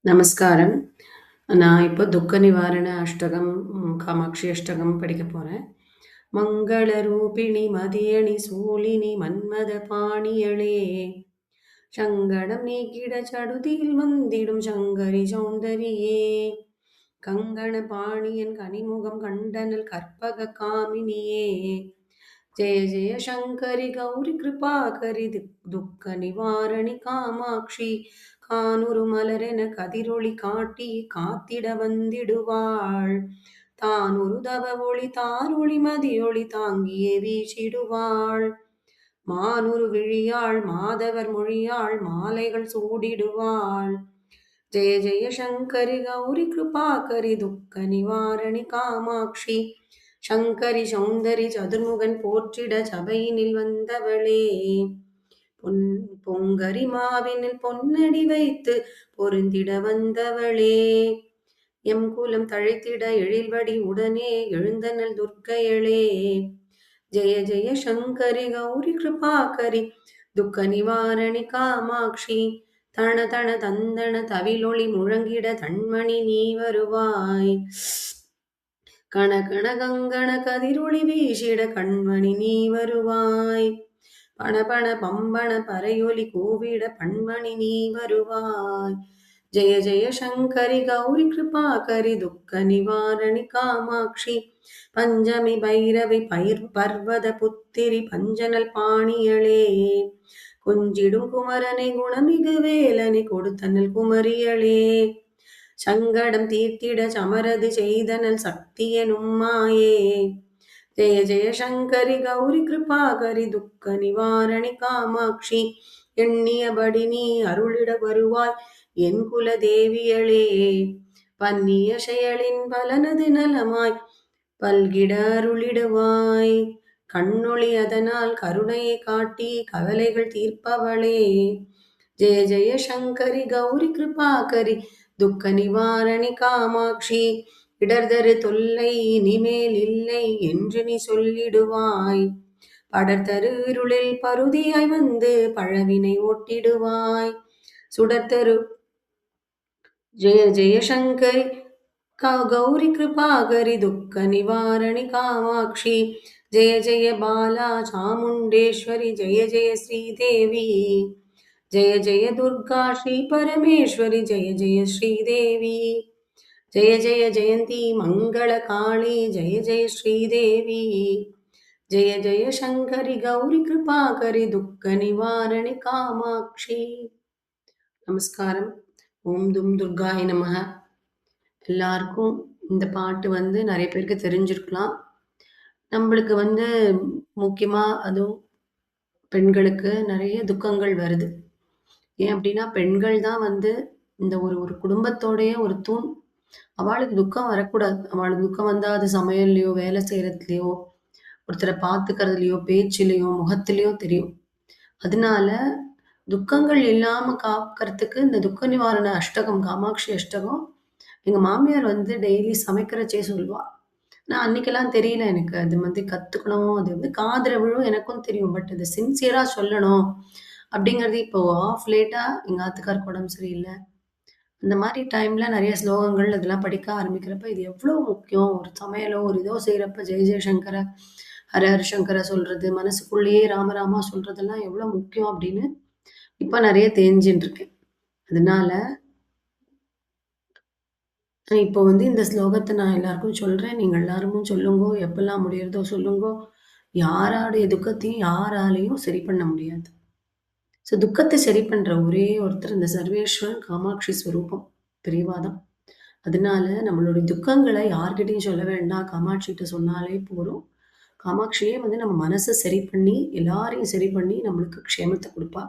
நமஸ்காரம். நான் இப்போ துக்க நிவாரண அஷ்டகம், காமாட்சி அஷ்டகம் படிக்க போறேன். மங்கள ரூபிணி மதியணி சூலினி மன்மத பாணியளே, சங்கடம் நீக்கிட சடுதியில் வந்திடும் சங்கரி சௌந்தரியே, கங்கண பாணியன் கனிமுகம் கண்டனல் கற்பக காமினியே, ஜெய ஜெய சங்கரி கௌரி கிருபாகரி துக்க நிவாரணி காமாட்சி, கானுரு மலரென கதிரொளி காட்டி காத்திட வந்திடுவாள், தானொரு தவ ஒளி தாரொளி மதியொளி தாங்கியே வீசிடுவாள், மானுரு விழியாள் மாதவர் மொழியாள் மாலைகள் சூடிடுவாள், ஜெய ஜெய சங்கரி கௌரி கிருபாகரி துக்க நிவாரணி காமாட்சி, சங்கரி சௌந்தரி சதுர்முகன் போற்றிட சபையினில் வந்தவளே, பொங்கரி மாவினில் பொன்னடி வைத்து பொருந்திட வந்தவளே, எம் குலம் தழைத்திட எழில்வடி உடனே எழுந்தனல் துர்க்கையளே, ஜெய ஜெய சங்கரி கௌரி கிருபாகரி துக்க நிவாரணி காமாட்சி, தன தன தந்தன தவிலொளி முழங்கிட தன்மணி நீ வருவாய், கண கண கங்கண கதிரொளி வீசிட கண்மணி நீ வருவாய், பண பண பம்பன பறையொலி கூவிட பண்மணி நீ வருவாய், ஜெய ஜெய சங்கரி கௌரி கிருபாகரி துக்க நிவாரணி காமாட்சி, பஞ்சமி பைரவி பர்வத புத்திரி பஞ்சனல் பாணியளே, கொஞ்சிடும் குமரனை குணமிகு வேலனை கொடுத்தனல் குமரியளே, சங்கடம் தீர்த்திட சமரது செய்தனல் சக்தியனும் மாயே, ஜெய ஜெய சங்கரி கௌரி கிருபாகரி துக்க நிவாரணி காமாட்சி, எண்ணியபடி நீ அருளிட வருவாய் என் குல தேவியளே, பன்னிய செயலின் பலனது நலமாய் பல்கிட அருளிடுவாய், கண்ணொளி அதனால் கருணையை காட்டி கவலைகள் தீர்ப்பவளே, ஜெய ஜெய சங்கரி கௌரி கிருபாகரி துக்க நிவாரணி காமாட்சி, இடர்தரு தொல்லை இனிமேல் இல்லை என்று நீ சொல்லிடுவாய், படர்தரு இருளில் பருதியாய் வந்து பழவினை ஓட்டிடுவாய், சுடர்தரு ஜெய ஜெய சங்கரி கௌரி கிருபாகரி துக்க நிவாரணி காமாட்சி, ஜெய ஜெய பாலா சாமுண்டேஸ்வரி ஜெய ஜெய ஸ்ரீதேவி, ஜெய ஜெய துர்கா ஸ்ரீ பரமேஸ்வரி ஜெய ஜெய ஸ்ரீதேவி, ஜெய ஜெய ஜெயந்தி மங்கள காளி ஜெய ஜெய ஸ்ரீதேவி, ஜெய ஜெய சங்கரி கௌரி கிருபாகரி துக்க நிவாரணி காமாட்சி. நமஸ்காரம். ஓம் தும் துர்காய நமக. எல்லாருக்கும் இந்த பாட்டு நிறைய பேருக்கு தெரிஞ்சிருக்கலாம். நம்மளுக்கு முக்கியமா அதுவும் பெண்களுக்கு நிறைய துக்கங்கள் வருது. ஏன் அப்படின்னா பெண்கள் தான் இந்த ஒரு ஒரு குடும்பத்தோடைய ஒரு தூண். அவளுக்கு துக்கம் வரக்கூடாது. அவளுக்கு துக்கம் வந்தா அது சமையல்லையோ வேலை செய்யறதுலையோ ஒருத்தரை பார்த்துக்கிறதுலையோ பேச்சிலையோ முகத்திலையோ தெரியும். அதனால துக்கங்கள் இல்லாம காக்கிறதுக்கு இந்த துக்க நிவாரண அஷ்டகம், காமாட்சி அஷ்டகம் எங்க மாமியார் டெய்லி சமைக்கிறச்சே சொல்லுவா. நான் அன்னைக்கெல்லாம் தெரியல எனக்கு. அது கத்துக்கணும். அது காதுல விழும் எனக்கும் தெரியும். பட் அது சின்சியரா சொல்லணும் அப்படிங்கிறது இப்போ ஆஃப் லேட்டா எங்க ஆத்துக்காருக்கு உடம்பு சரியில்லை. அந்த மாதிரி டைம்ல நிறைய ஸ்லோகங்கள் அதெல்லாம் படிக்க ஆரம்பிக்கிறப்ப இது எவ்வளவு முக்கியம். ஒரு சமையலோ ஒரு இதோ செய்யறப்ப ஜெய ஜெயசங்கர ஹர ஹர சங்கர சொல்றது, மனசுக்குள்ளேயே ராமராமா சொல்றதெல்லாம் எவ்வளவு முக்கியம் அப்படின்னு இப்ப நிறைய தெரிஞ்சுட்டு இருக்கேன். அதனால இப்போ இந்த ஸ்லோகத்தை நான் எல்லாருக்கும் சொல்றேன். நீங்க எல்லாரும் சொல்லுங்கோ. எப்பெல்லாம் முடியறதோ சொல்லுங்கோ. யாராடைய துக்கத்தையும் யாராலையும் சரி பண்ண முடியாது. ஸோ துக்கத்தை சரி பண்ற ஒரே ஒருத்தர் இந்த சர்வேஸ்வரன் காமாட்சி ஸ்வரூபம் பெரியவாதான். அதனால நம்மளுடைய துக்கங்களை யார்கிட்டையும் சொல்ல வேண்டாம். காமாட்சிகிட்ட சொன்னாலே போதும். காமாட்சியே நம்ம மனசை சரி பண்ணி எல்லாரையும் சரி பண்ணி நம்மளுக்கு க்ஷேமத்தை கொடுப்பா.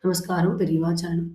நமஸ்காரம். பெரியவா சரணம்.